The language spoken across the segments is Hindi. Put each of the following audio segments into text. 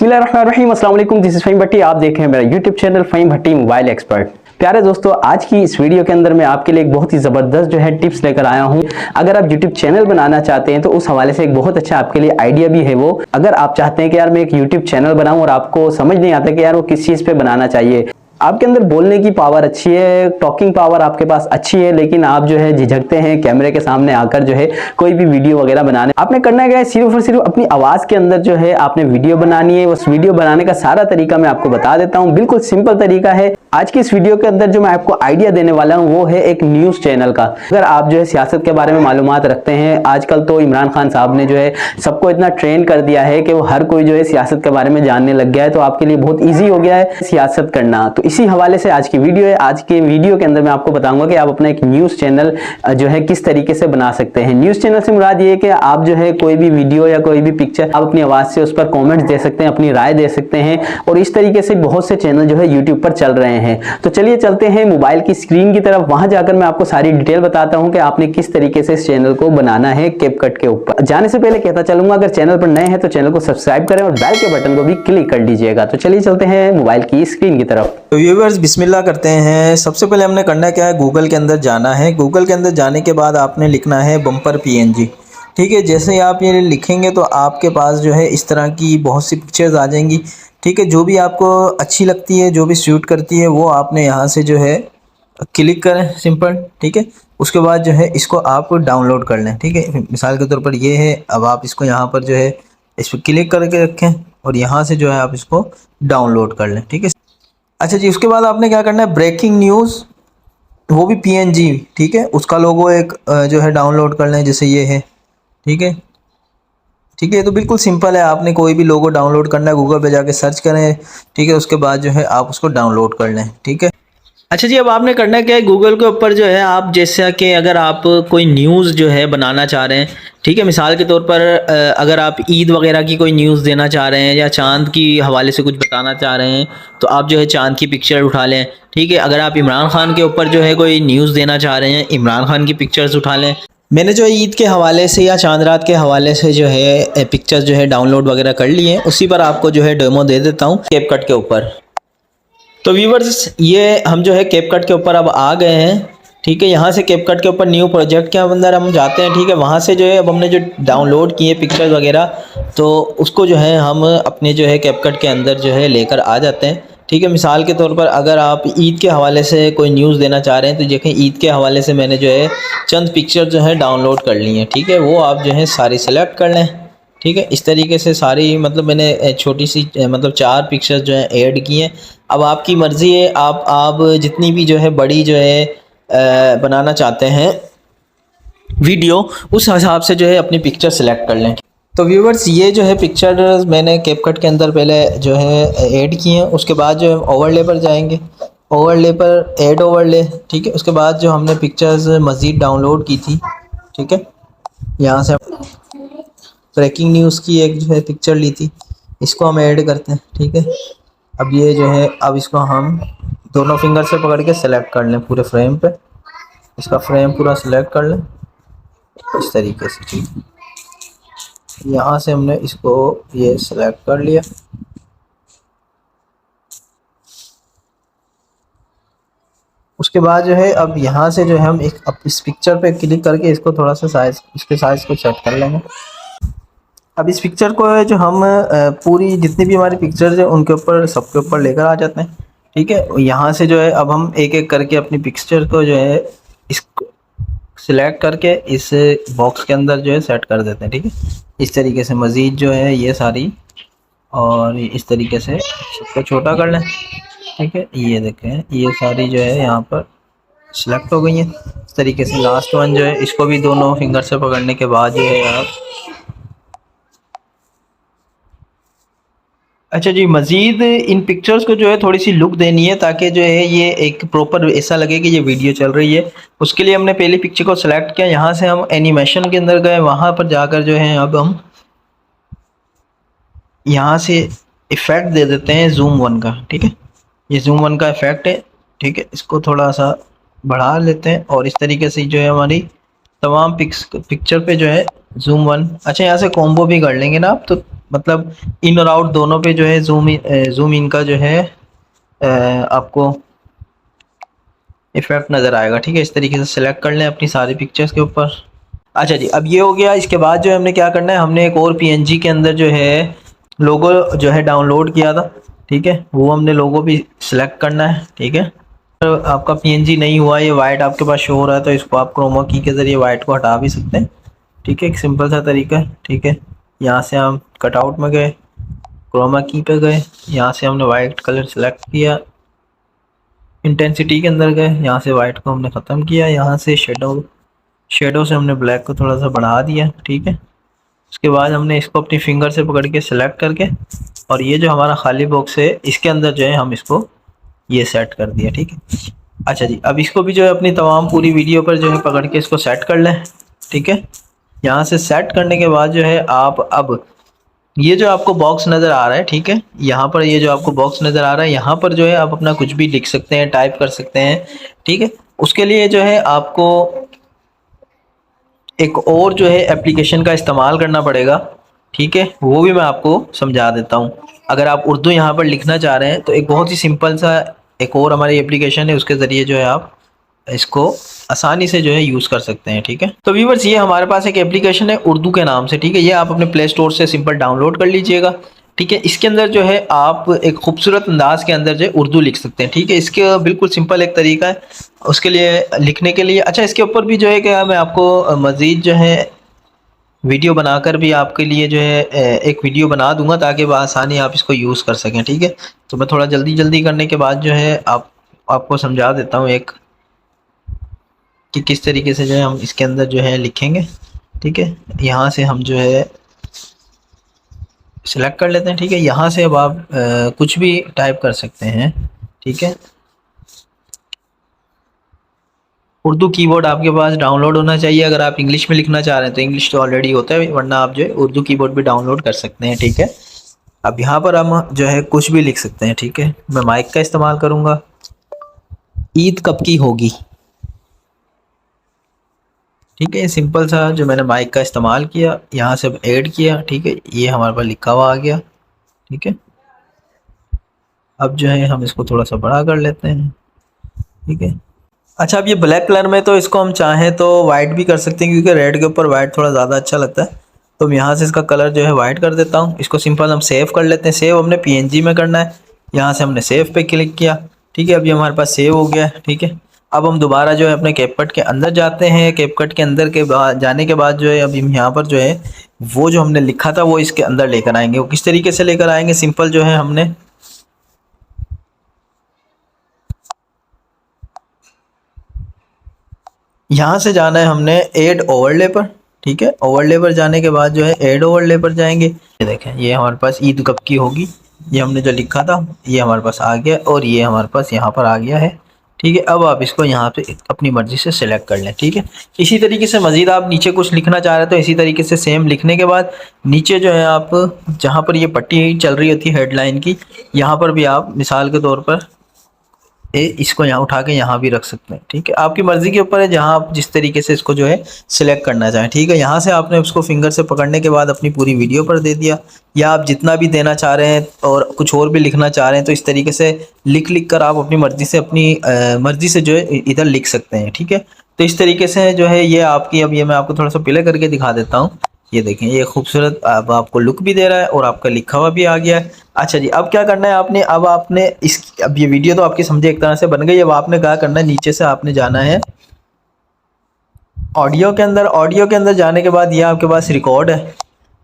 बिस्मिल्लाहिर्रहमानिर्रहीम, अस्सलाम वालेकुम। दिस इज फ़हीम भट्टी। आप देख रहे हैं मेरा यूट्यूब चैनल फ़हीम भट्टी मोबाइल एक्सपर्ट। प्यारे दोस्तों, आज की इस वीडियो के अंदर मैं आपके लिए एक बहुत ही ज़बरदस्त जो है टिप्स लेकर आया हूं। अगर आप यूट्यूब चैनल बनाना चाहते हैं तो उस हवाले से एक बहुत अच्छा आपके लिए आइडिया भी है। वो अगर आप चाहते हैं कि यार मैं एक यूट्यूब चैनल बनाऊं और आपको समझ नहीं आता कि यार वो किस चीज़ पे बनाना चाहिए, आपके अंदर बोलने की पावर अच्छी है, टॉकिंग पावर आपके पास अच्छी है, लेकिन आप जो है झिझकते हैं कैमरे के सामने आकर जो है कोई भी वीडियो वगैरह बनाने। आपने करना क्या है, सिर्फ और सिर्फ अपनी आवाज के अंदर जो है आपने वीडियो बनानी है। उस वीडियो बनाने का सारा तरीका मैं आपको बता देता हूं, बिल्कुल सिंपल तरीका है। आज की इस वीडियो के अंदर जो मैं आपको आइडिया देने वाला हूं वो है एक न्यूज चैनल का। अगर आप जो है सियासत के बारे में मालूमात रखते हैं, आजकल तो इमरान खान साहब ने जो है सबको इतना ट्रेन कर दिया है कि वो हर कोई जो है सियासत के बारे में जानने लग गया है, तो आपके लिए बहुत ईजी हो गया है सियासत करना। तो इसी हवाले से आज की वीडियो है। आज के वीडियो के अंदर मैं आपको बताऊंगा कि आप अपना एक न्यूज चैनल जो है किस तरीके से बना सकते हैं। न्यूज चैनल से मुराद ये है कि आप जो है कोई भी वीडियो या कोई भी पिक्चर आप अपनी आवाज से उस पर कमेंट्स दे सकते हैं, अपनी राय दे सकते हैं, और इस तरीके से बहुत से चैनल जो है यूट्यूब पर चल रहे हैं। तो चलिए चलते हैं मोबाइल की स्क्रीन की तरफ। वहां जाकर मैं आपको सारी डिटेल बताता हूं कि आपने किस तरीके से इस चैनल को बनाना है कैपकट के ऊपर। जाने से पहले कहता चलूंगा, अगर चैनल पर नए हैं तो चैनल को सब्सक्राइब करें और बेल के बटन को भी क्लिक कर दीजिएगा। तो चलिए चलते हैं मोबाइल की स्क्रीन की तरफ। तो व्यूवर्स, बिस्मिल्लाह करते हैं। सबसे पहले हमने करना क्या है, गूगल के अंदर जाना है। गूगल के अंदर जाने के बाद आपने लिखना है बम्पर पीएनजी। ठीक है, जैसे ही आप ये लिखेंगे तो आपके पास जो है इस तरह की बहुत सी पिक्चर्स आ जाएंगी। ठीक है, जो भी आपको अच्छी लगती है, जो भी सूट करती है, वो आपने यहाँ से जो है क्लिक करें, सिंपल। ठीक है, उसके बाद जो है इसको आप डाउनलोड कर लें। ठीक है, मिसाल के तौर पर ये है। अब आप इसको यहाँ पर जो है इस पर क्लिक करके रखें और यहाँ से जो है आप इसको डाउनलोड कर लें। ठीक है, अच्छा जी, उसके बाद आपने क्या करना है, ब्रेकिंग न्यूज़, वो भी पीएनजी। ठीक है, उसका लोगो एक जो है डाउनलोड कर लें, जैसे ये है। ठीक है, ठीक है, तो बिल्कुल सिंपल है। आपने कोई भी लोगो डाउनलोड करना है, गूगल पे जाके सर्च करें। ठीक है, उसके बाद जो है आप उसको डाउनलोड कर लें। ठीक है, अच्छा जी, अब आपने करना क्या है, गूगल के ऊपर जो है आप जैसा कि अगर आप कोई न्यूज़ जो है बनाना चाह रहे हैं, ठीक है, मिसाल के तौर पर अगर आप ईद वगैरह की कोई न्यूज़ देना चाह रहे हैं या चांद की हवाले से कुछ बताना चाह रहे हैं, तो आप जो है चांद की पिक्चर उठा लें। ठीक है, अगर आप इमरान खान के ऊपर जो है कोई न्यूज़ देना चाह रहे हैं, इमरान खान की पिक्चर्स उठा लें। मैंने जो ईद के हवाले से या चांद रात के हवाले से जो है पिक्चर्स जो है डाउनलोड वगैरह कर लिए हैं, उसी पर आपको जो है डेमो दे देता हूँ कैपकट के ऊपर। तो व्यूवर्स, ये हम जो है कैपकट के ऊपर अब आ गए हैं। ठीक है, यहाँ से कैपकट के ऊपर न्यू प्रोजेक्ट के अंदर हम जाते हैं। ठीक है, वहाँ से जो है अब हमने जो डाउनलोड किए पिक्चर्स वगैरह, तो उसको जो है हम अपने जो है कैपकट के अंदर जो है लेकर आ जाते हैं। ठीक है, मिसाल के तौर पर अगर आप ईद के हवाले से कोई न्यूज़ देना चाह रहे हैं, तो देखें ईद के हवाले से मैंने जो है चंद पिक्चर जो है डाउनलोड कर ली हैं। ठीक है, वो आप जो है सारी सेलेक्ट कर लें। ठीक है, इस तरीके से सारी, मतलब मैंने छोटी सी मतलब 4 पिक्चर्स जो हैं ऐड की हैं। अब आपकी मर्ज़ी है, आप जितनी भी जो है बड़ी जो है बनाना चाहते हैं वीडियो, उस हिसाब से जो है अपनी पिक्चर सेलेक्ट कर लें। तो व्यूवर्स, ये जो है पिक्चर मैंने कैपकट के अंदर पहले जो है ऐड की हैं। उसके बाद जो है ओवरले पर जाएंगे, ओवरले पर ऐड ओवरले। ठीक है, उसके बाद जो हमने पिक्चर्स मज़ीद डाउनलोड की थी, ठीक है, यहाँ से ब्रेकिंग न्यूज़ की एक जो है पिक्चर ली थी, इसको हम ऐड करते हैं। ठीक है, अब ये जो है, अब इसको हम दोनों फिंगर से पकड़ के सेलेक्ट कर लें पूरे फ्रेम पे। इसका फ्रेम पूरा सेलेक्ट कर लें इस तरीके से। ठीक है, यहाँ से हमने इसको ये सेलेक्ट कर लिया। उसके बाद जो है अब यहाँ से जो है हम अब इस पिक्चर पे क्लिक करके इसको थोड़ा सा साइज, इसके साइज़ को सेट कर लेंगे। अब इस पिक्चर को है जो हम पूरी जितनी भी हमारी पिक्चर्स है उनके ऊपर, सबके ऊपर लेकर आ जाते हैं। ठीक है, यहाँ से जो है अब हम एक एक करके अपनी पिक्चर को जो है इसको सिलेक्ट करके इस बॉक्स के अंदर जो है सेट कर देते हैं। ठीक है, इस तरीके से मज़ीद जो है ये सारी, और इस तरीके से सबको छोटा कर लें। ठीक है, ये देखें, ये सारी जो है यहाँ पर सिलेक्ट हो गई हैं। इस तरीके से लास्ट वन जो है, इसको भी दोनों फिंगर से पकड़ने के बाद जो है आप, अच्छा जी, मज़ीद इन पिक्चर्स को जो है थोड़ी सी लुक देनी है, ताकि जो है ये एक प्रॉपर ऐसा लगे कि ये वीडियो चल रही है। उसके लिए हमने पहली पिक्चर को सिलेक्ट किया, यहाँ से हम एनिमेशन के अंदर गए, वहाँ पर जाकर जो है अब हम यहाँ से इफ़ेक्ट दे देते हैं जूम 1 का। ठीक है, ये जूम 1 का इफ़ेक्ट है। ठीक है, इसको थोड़ा सा बढ़ा लेते हैं और इस तरीके से जो है हमारी तमाम पिक्चर पे जो है जूम 1, अच्छा यहाँ से कॉम्बो भी कर लेंगे ना आप, तो मतलब इन और आउट दोनों पे जो है जूम इन का जो है आपको इफेक्ट नज़र आएगा। ठीक है, इस तरीके से सिलेक्ट कर लें अपनी सारी पिक्चर्स के ऊपर। अच्छा जी, अब ये हो गया। इसके बाद जो है हमने क्या करना है, हमने एक और पीएनजी के अंदर जो है लोगो जो है डाउनलोड किया था। ठीक है, वो हमने लोगो भी सिलेक्ट करना है। ठीक है, तो आपका पीएनजी नहीं हुआ, ये वाइट आपके पास शो हो रहा है, तो इसको आप क्रोमा की के ज़रिए वाइट को हटा भी सकते हैं। ठीक है, एक सिंपल सा तरीका है। ठीक है, यहाँ से हम कटआउट में गए, क्रोमा की पे गए, यहाँ से हमने वाइट कलर सेलेक्ट किया, इंटेंसिटी के अंदर गए, यहाँ से वाइट को हमने ख़त्म किया, यहाँ से शेडो से हमने ब्लैक को थोड़ा सा बढ़ा दिया। ठीक है, उसके बाद हमने इसको अपनी फिंगर से पकड़ के सिलेक्ट करके और ये जो हमारा खाली बॉक्स है इसके अंदर जो है हम इसको ये सेट कर दिया। ठीक है, अच्छा जी, अब इसको भी जो है अपनी तमाम पूरी वीडियो पर जो है पकड़ के इसको सेट कर लें। ठीक है, यहाँ से सेट करने के बाद जो है आप अब ये जो आपको बॉक्स नज़र आ रहा है, ठीक है, यहाँ पर ये जो आपको बॉक्स नज़र आ रहा है, यहाँ पर जो है आप अपना कुछ भी लिख सकते हैं, टाइप कर सकते हैं। ठीक है, उसके लिए जो है आपको एक और जो है एप्लीकेशन का इस्तेमाल करना पड़ेगा। ठीक है, वो भी मैं आपको समझा देता हूँ। अगर आप उर्दू यहाँ पर लिखना चाह रहे हैं तो एक बहुत ही सिंपल सा एक और हमारी एप्लीकेशन है, उसके ज़रिए जो है आप इसको आसानी से जो है यूज़ कर सकते हैं। ठीक है, तो व्यूअर्स ये हमारे पास एक एप्लीकेशन है उर्दू के नाम से। ठीक है, ये आप अपने प्ले स्टोर से सिंपल डाउनलोड कर लीजिएगा। ठीक है, इसके अंदर जो है आप एक खूबसूरत अंदाज के अंदर जो है उर्दू लिख सकते हैं। ठीक है, इसके बिल्कुल सिंपल एक तरीका है उसके लिए लिखने के लिए। अच्छा, इसके ऊपर भी जो है क्या मैं आपको मज़ीद जो है वीडियो बनाकर भी आपके लिए जो है एक वीडियो बना दूंगा ताकि बआसानी आप इसको यूज़ कर सकें। ठीक है, तो मैं थोड़ा जल्दी करने के बाद जो है आपको समझा देता हूँ एक कि किस तरीके से जो है हम इसके अंदर जो है लिखेंगे। ठीक है, यहाँ से हम जो है सिलेक्ट कर लेते हैं। ठीक है, यहाँ से अब आप कुछ भी टाइप कर सकते हैं। ठीक है, उर्दू कीबोर्ड आपके पास डाउनलोड होना चाहिए। अगर आप इंग्लिश में लिखना चाह रहे हैं तो इंग्लिश तो ऑलरेडी होता है, वरना आप जो है उर्दू कीबोर्ड भी डाउनलोड कर सकते हैं। ठीक है, अब यहाँ पर हम जो है कुछ भी लिख सकते हैं। ठीक है, मैं माइक का इस्तेमाल करूँगा। ईद कब की होगी। ठीक है, सिंपल सा जो मैंने माइक का इस्तेमाल किया, यहाँ से ऐड किया। ठीक है, ये हमारे पास लिखा हुआ आ गया। ठीक है, अब जो है हम इसको थोड़ा सा बड़ा कर लेते हैं। ठीक है, अच्छा, अब ये ब्लैक कलर में तो इसको हम चाहें तो वाइट भी कर सकते हैं, क्योंकि रेड के ऊपर वाइट थोड़ा ज़्यादा अच्छा लगता है। तो मैं यहाँ से इसका कलर जो है वाइट कर देता हूँ। इसको सिंपल हम सेव कर लेते हैं। सेव हमने पीएनजी में करना है। यहाँ से हमने सेव पे क्लिक किया। ठीक है, अभी हमारे पास सेव हो गया है। ठीक है, अब हम दोबारा जो है अपने कैपकट के अंदर जाते हैं। कैपकट के अंदर के बाद जाने के बाद जो है अभी हम यहाँ पर जो है वो जो हमने लिखा था वो इसके अंदर लेकर आएंगे। वो किस तरीके से लेकर आएंगे, सिंपल जो है हमने यहाँ से जाना है हमने ऐड ओवरले पर। ठीक है, ओवरले पर जाने के बाद जो है ऐड ओवरले पर जाएंगे। ये देखें, ये हमारे पास ईद कब की होगी, ये हमने जो लिखा था ये हमारे पास आ गया और ये हमारे पास यहाँ पर आ गया है। ठीक है, अब आप इसको यहाँ पे अपनी मर्ज़ी से सिलेक्ट कर लें। ठीक है, इसी तरीके से मज़ीद आप नीचे कुछ लिखना चाह रहे हैं तो इसी तरीके से सेम लिखने के बाद नीचे जो है आप जहाँ पर ये पट्टी चल रही होती है हेडलाइन की, यहाँ पर भी आप मिसाल के तौर पर इसको यहाँ उठा के यहाँ भी रख सकते हैं। ठीक है, आपकी मर्ज़ी के ऊपर है जहाँ आप जिस तरीके से इसको जो है सिलेक्ट करना चाहें। ठीक है, यहाँ से आपने उसको फिंगर से पकड़ने के बाद अपनी पूरी वीडियो पर दे दिया, या आप जितना भी देना चाह रहे हैं और कुछ और भी लिखना चाह रहे हैं तो इस तरीके से लिख कर आप अपनी मर्ज़ी से मर्ज़ी से जो है इधर लिख सकते हैं। ठीक है, तो इस तरीके से जो है ये आपकी, अब ये मैं आपको थोड़ा सा प्ले करके दिखा देता हूँ। ये देखें, ये खूबसूरत अब आपको लुक भी दे रहा है और आपका लिखा हुआ भी आ गया है। अच्छा जी, अब क्या करना है आपने, अब आपने अब ये वीडियो तो आपकी समझे एक तरह से बन गई। अब आपने क्या करना है, नीचे से आपने जाना है ऑडियो के अंदर। ऑडियो के अंदर जाने के बाद ये आपके पास रिकॉर्ड है।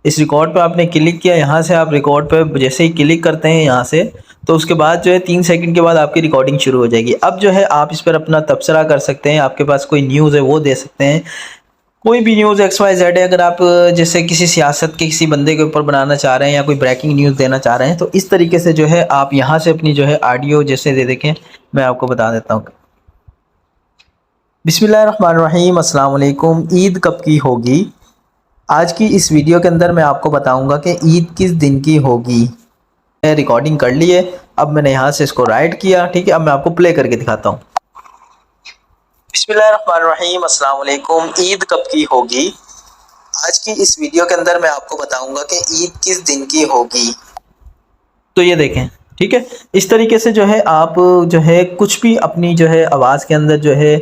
इस रिकॉर्ड पे आपने क्लिक किया। यहाँ से आप रिकॉर्ड पे जैसे ही क्लिक करते हैं यहाँ से, तो उसके बाद जो है 3 सेकंड के बाद आपकी रिकॉर्डिंग शुरू हो जाएगी। अब जो है आप इस पर अपना तबसरा कर सकते हैं, आपके पास कोई न्यूज़ है वो दे सकते हैं, कोई भी न्यूज़ XYZ है। अगर आप जैसे किसी सियासत के किसी बंदे के ऊपर बनाना चाह रहे हैं या कोई ब्रेकिंग न्यूज़ देना चाह रहे हैं तो इस तरीके से जो है आप यहाँ से अपनी जो है ऑडियो जैसे दे देखें, मैं आपको बता देता हूँ। बिस्मिल्लाहिर्रहमानिर्रहीम, अस्सलाम वालेकुम। ईद कब की होगी। आज की इस वीडियो के अंदर मैं आपको बताऊंगा कि ईद किस दिन की होगी। मैं रिकॉर्डिंग कर ली है, अब मैंने यहाँ से इसको राइट किया। ठीक है, अब मैं आपको प्ले करके दिखाता हूँ। बिस्मिल्लाहिर्रहमानिर्रहीम, अस्सलाम वालेकुम। ईद कब की होगी। आज की इस वीडियो के अंदर मैं आपको बताऊंगा कि ईद किस दिन की होगी। तो ये देखें, ठीक है, इस तरीके से जो है आप जो है कुछ भी अपनी जो है आवाज़ के अंदर जो है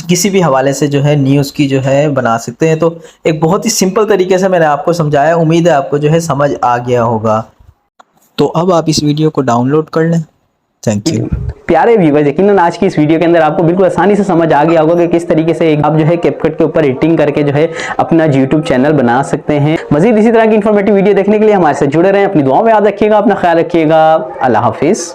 किसी भी हवाले से जो है न्यूज़ की जो है बना सकते हैं। तो एक बहुत ही सिंपल तरीके से मैंने आपको समझाया, उम्मीद है आपको जो है समझ आ गया होगा। तो अब आप इस वीडियो को डाउनलोड कर लें। Thank you. प्यारे व्यूअर्स, यकीनन आज की इस वीडियो के अंदर आपको बिल्कुल आसानी से समझ आ गया होगा कि किस तरीके से आप जो है कैपकट के ऊपर एडिटिंग करके जो है अपना YouTube चैनल बना सकते हैं। मजीद इसी तरह की इंफॉर्मेटिव वीडियो देखने के लिए हमारे साथ जुड़े रहें। अपनी दुआओं में याद रखिएगा, अपना ख्याल रखिएगा। अल्लाह हाफिज़।